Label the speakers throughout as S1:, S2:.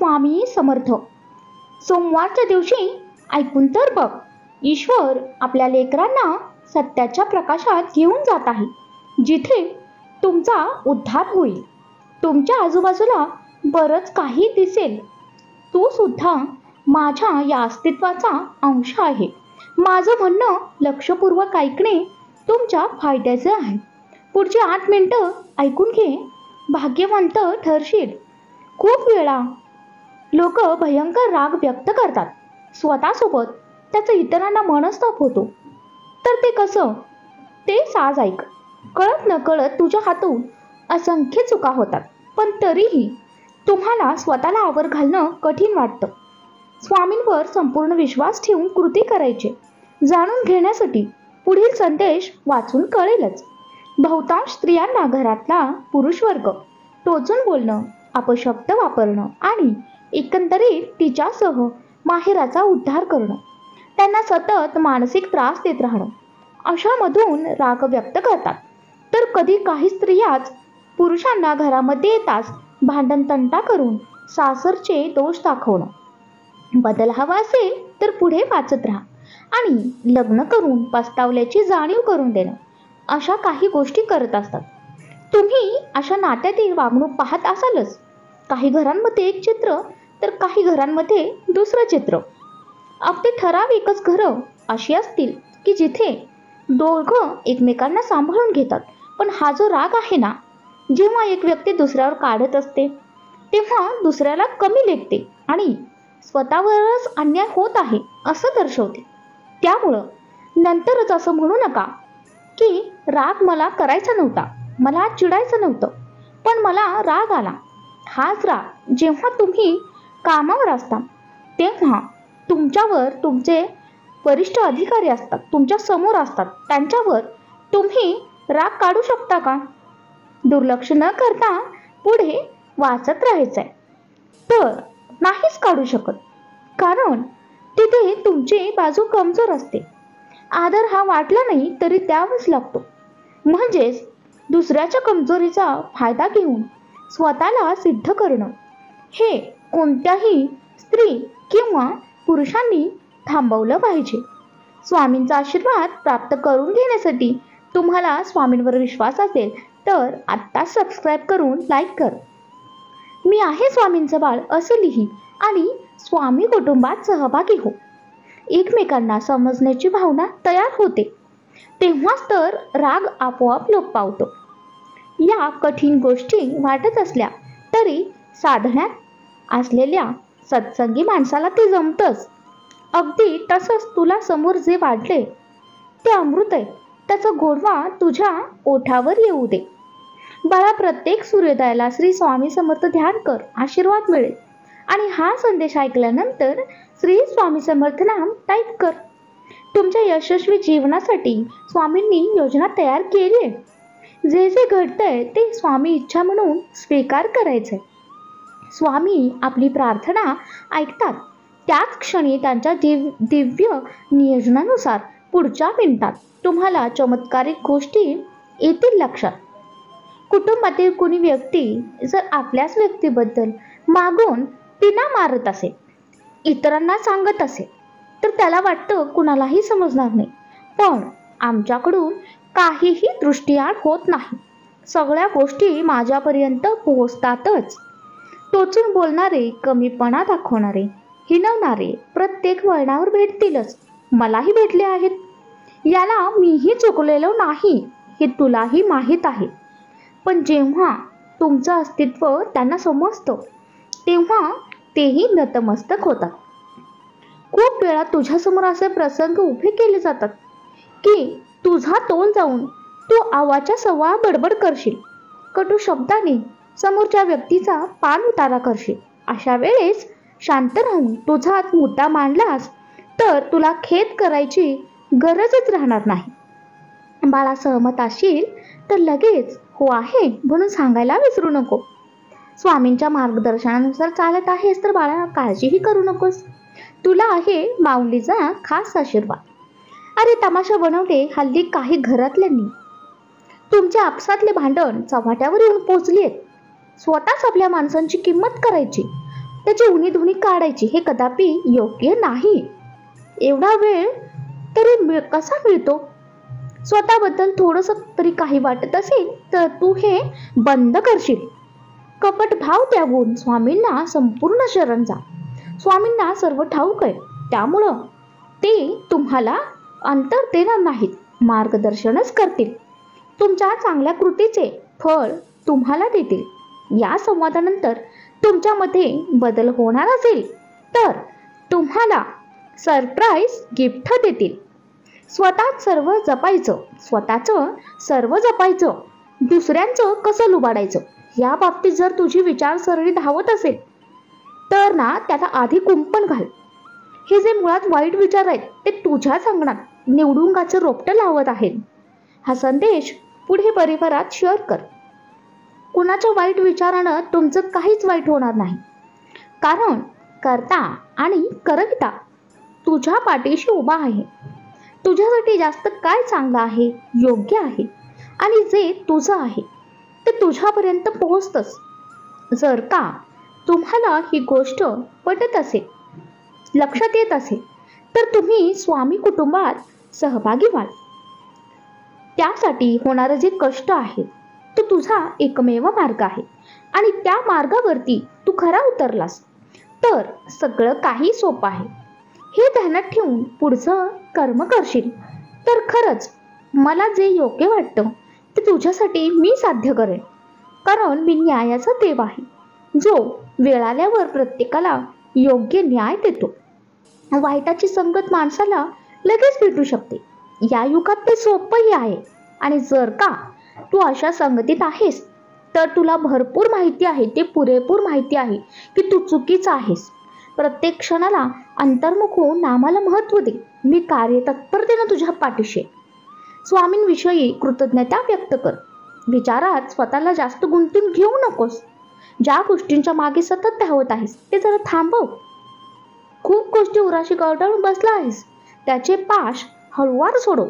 S1: स्वामी समर्थ. सोमवारच्या दिवशी ऐकून तर बघ, ईश्वर आपल्या लेकरांना सत्याच्या प्रकाशात घेऊन जात आहे, जिथे तुमचा उद्धार होईल. तुमच्या आजूबाजूला बरंच काही दिसेल. तू सुद्धा माझ्या या अस्तित्वाचा अंश आहे. माझं म्हणणं लक्षपूर्वक ऐकणे तुमच्या फायद्याचे आहे. पुढची 8 मिनिटं ऐकून घे, भाग्यवंत ठरशील. खूप वेळा लोक भयंकर राग व्यक्त करतात स्वतःसोबत, त्याचा इतरांना मनस्ताप होतो. तर ते कसं ते साज ऐक. कळत नकळत तुझ्या हातून असंख्य चुका होतात, पण तरीही तुम्हाला स्वतःला आवर घालणं कठीण वाटतं. स्वामींवर संपूर्ण विश्वास ठेवून कृती करायचे. जाणून घेण्यासाठी पुढील संदेश वाचून कळेलच. बहुतांश स्त्रियांना घरातला पुरुष वर्ग टोचून बोलणं, अपशब्द वापरणं आणि एकंदरीत तिच्यासह माहेराचा उद्धार करणं, त्यांना सतत मानसिक त्रास देत राहणं, अशामधून राग व्यक्त करतात. तर कधी काही स्त्रियाच पुरुषांना घरामध्ये येताच भांडण तंटा करून सासरचे दोष दाखवणं, बदल हवा असेल तर पुढे वाचत राहा आणि लग्न करून पस्तावल्याची जाणीव करून देणं, अशा काही गोष्टी करत असतात. तुम्ही अशा नात्यातील वागणूक पाहत असालच. काही घरांमध्ये एक चित्र तर काही घरांमध्ये दुसरं चित्र. अगदी ठराविकच घरं अशी असतील की जिथे दोघं एकमेकांना सांभाळून घेतात. पण हा जो राग आहे ना, जेव्हा एक व्यक्ती दुसऱ्यावर काढत असते तेव्हा दुसऱ्याला कमी लेखते आणि स्वतःवरच अन्याय होत आहे असं दर्शवते. त्यामुळं नंतरच असं म्हणू नका की राग मला करायचा नव्हता, मला चिडायचं नव्हतं, पण मला राग आला. हाच राग जेव्हा तुम्ही कामावर असता तेव्हा तुमच्यावर तुमचे वरिष्ठ अधिकारी असतात, तुमच्या समोर असतात, त्यांच्यावर तुम्ही राग काढू शकता का? दुर्लक्ष न करता पुढे वाचत राहायचंय. तर नाहीच काढू शकत, कारण तिथे तुमची बाजू कमजोर असते. आदर हा वाटला नाही तरी द्यावाच लागतो. म्हणजेच दुसऱ्याच्या कमजोरीचा फायदा घेऊन स्वतःला सिद्ध करणं, हे कोणत्याही स्त्री किंवा पुरुषांनी थांबवलं पाहिजे. स्वामींचा आशीर्वाद प्राप्त करून घेण्यासाठी तुम्हाला स्वामींवर विश्वास असेल तर आत्ताच सबस्क्राईब करून लाईक कर. मी आहे स्वामींचं बाळ असं लिही आणि स्वामी कुटुंबात सहभागी हो. एकमेकांना समजण्याची भावना तयार होते, तेव्हाच तर राग आपोआप लोप पावतो. या कठीण गोष्टी वाटत असल्या तरी साधण्यात असलेल्या सत्संगी माणसाला ते जमतंच. अगदी तसंच तुला समोर जे वाढले ते अमृत आहे, त्याचा गोडवा तुझ्या ओठावर येऊ दे. बाळा, प्रत्येक सूर्योदयाला श्री स्वामी समर्थ ध्यान कर, आशीर्वाद मिळेल. आणि हा संदेश ऐकल्यानंतर श्री स्वामी समर्थ नाम टाईप कर. तुमच्या यशस्वी जीवनासाठी स्वामींनी योजना तयार केली आहे. जे जे घडतंय ते स्वामी इच्छा म्हणून स्वीकार करायचंय. स्वामी आपली प्रार्थना ऐकतात. त्याच क्षणी त्यांच्या दिव्य नियोजनानुसार पुढच्या मिनिटात तुम्हाला चमत्कारिक गोष्टी येतील लक्षात. कुटुंबातील कुणी व्यक्ती जर आपल्याच व्यक्तीबद्दल मागून पिना मारत असेल, इतरांना सांगत असेल, तर त्याला वाटतं कुणालाही समजणार नाही. पण आमच्याकडून काहीही दृष्टिआड होत नाही. सगळ्या गोष्टी माझ्यापर्यंत पोहोचतातच. टोचून बोलणारे, कमीपणा दाखवणारे, हिणवणारे प्रत्येक वळणावर भेटतीलच. मलाही भेटले आहेत. याला मीही चुकलेलो नाही हे तुलाही माहीत आहे. पण जेव्हा तुमचं अस्तित्व त्यांना समजतं तेव्हा तेही नतमस्तक होतात. खूप वेळा तुझ्यासमोर असे प्रसंग उभे केले जातात की तुझा तोल जाऊन तू आवाच्या सव्वा बडबड करशील, कटू शब्दाने समोरच्या व्यक्तीचा पान उतारा करशील. अशा वेळेस शांत राहून तुझा मुद्दा मांडलास तर तुला खेद करायची गरजच राहणार नाही. बाळा, सहमत असशील तर लगेच हो आहे म्हणून सांगायला विसरू नको. स्वामींच्या मार्गदर्शनानुसार चालत आहेस तर बाळा, काळजीही करू नकोस. तुला आहे माऊलीचा खास आशीर्वाद. अरे तमाशा बनवते हल्ली काही घरातल्यांनी. तुमच्या आपसातले भांडण चव्हाट्यावर येऊन पोचलीत. स्वतःच आपल्या माणसांची किंमत करायची, त्याची उणीधुणी काढायची हे कदापि योग्य नाही. एवढा वेळ तरी कसा मिळतो? स्वतःबद्दल थोडंसं तरी काही वाटत असेल तर तू हे बंद करशील. कपट भाव त्यागून स्वामींना संपूर्ण शरण जा. स्वामींना सर्व ठाऊक आहे, त्यामुळं ते तुम्हाला अंतर देणार नाहीत, मार्गदर्शनच करतील. तुमच्या चांगल्या कृतीचे फळ तुम्हाला देतील. या संवादानंतर तुमच्यामध्ये बदल होणार असेल तर तुम्हाला सरप्राईज गिफ्ट देतील. स्वतःच सर्व जपायचं, दुसऱ्यांचं कसं लुबाडायचं या बाबतीत जर तुझी विचारसरणी धावत असेल तर ना त्याला आधी कुंपण घाल. हे जे मुळात वाईट विचार आहेत ते तुझ्याच अंगणात निवडुंगाचं रोपटं लावत आहेत. हा संदेश पुढे परिवारात शेअर कर. कुणाच्या वाईट विचारानं तुमचं काहीच वाईट होणार नाही, कारण करता आणि करविता तुझ्या पाठीशी उभा आहे. तुझ्यासाठी जास्त काय चांगलं आहे, योग्य आहे आणि जे तुझं आहे ते तुझ्यापर्यंत पोहोचतंच. जर का तुम्हाला ही गोष्ट पटत असेल, लक्षात येत असेल तर तुम्ही स्वामी कुटुंबात सहभागी व्हाल. त्यासाठी होणारे जे कष्ट आहे तो तुझा एकमेव मार्ग आहे आणि त्या मार्गावरती तू खरा उतरलास तर सगळं काही सोपं आहे. हे ध्यानात ठेवून पुढचं कर्म करशील तर खरंच मला जे योग्य वाटतं ते तुझ्यासाठी मी साध्य करेन, कारण मी न्यायाचा देव आहे जो वेळ आल्यावर प्रत्येकाला योग्य न्याय देतो. वाईटाची संगत माणसाला लगेच भेटू शकते. या युगात ते सोपंही आहे आणि जर का तू अशा संगतीत आहेस तर तुला भरपूर माहिती आहे, ते पुरेपूर माहिती आहे की तू चुकीचा आहेस. प्रत्येक क्षणाला अंतर्मुख होऊन नामाला महत्त्व दे. मी कार्यतत्परतेने तुझ्या पाठीशी. स्वामींविषयी कृतज्ञता व्यक्त कर. विचारात स्वतःला जास्त गुंतून घेऊ नकोस. ज्या गोष्टींच्या मागे सतत धावत आहेस ते जरा थांबव. खूप गोष्टी उराशी गवटाळून बसला आहेस, त्याचे पाश हळूवार सोडव.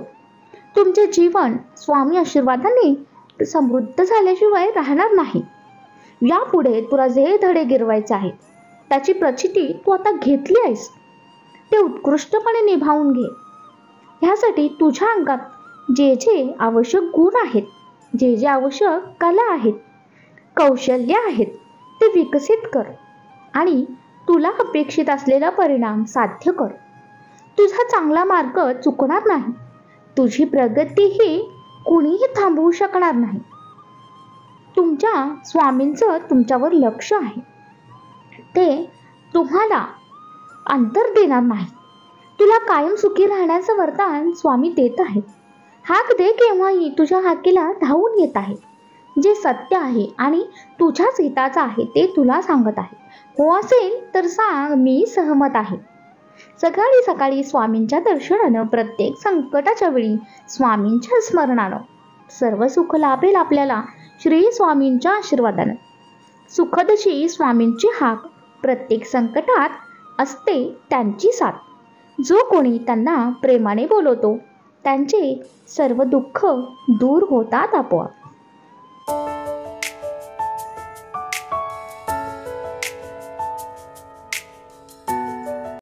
S1: तुमचे जीवन स्वामी आशीर्वादाने समृद्ध झाल्याशिवाय राहणार नाही. यापुढे तुला जे धडे गिरवायचे आहेत त्याची प्रचिती तू आता घेतली आहेस, ते उत्कृष्टपणे निभावून घे. ह्यासाठी तुझ्या अंगात जे जे आवश्यक गुण आहेत, जे जे आवश्यक कला आहेत, कौशल्य आहेत ते विकसित कर आणि तुला अपेक्षित असलेला परिणाम साध्य कर. तुझा चांगला मार्ग चुकणार नाही. तुझी प्रगतीही कुणीही थांबवू शकणार नाही. तुमच्या स्वामींचं तुमच्यावर लक्ष आहे. ते तुम्हाला अंतर देणार नाही. तुला कायम सुखी राहण्याचं वरदान स्वामी देत आहेत. हाक दे केव्हाही तुझ्या हाकेला धावून येत आहे. जे सत्य आहे आणि तुझ्याच हिताचं आहे ते तुला सांगत आहे. हो असेल तर सांग, मी सहमत आहे. सकाळी सकाळी स्वामींच्या दर्शनानं, प्रत्येक संकटाच्या वेळी स्वामींच्या स्मरणानं सर्व सुख लाभेल आपल्याला श्री स्वामींच्या आशीर्वादानं. सुखदशी स्वामींची हाक प्रत्येक संकटात असते त्यांची साथ. जो कोणी त्यांना प्रेमाने बोलवतो त्यांचे सर्व दुःख दूर होतात आपोआप.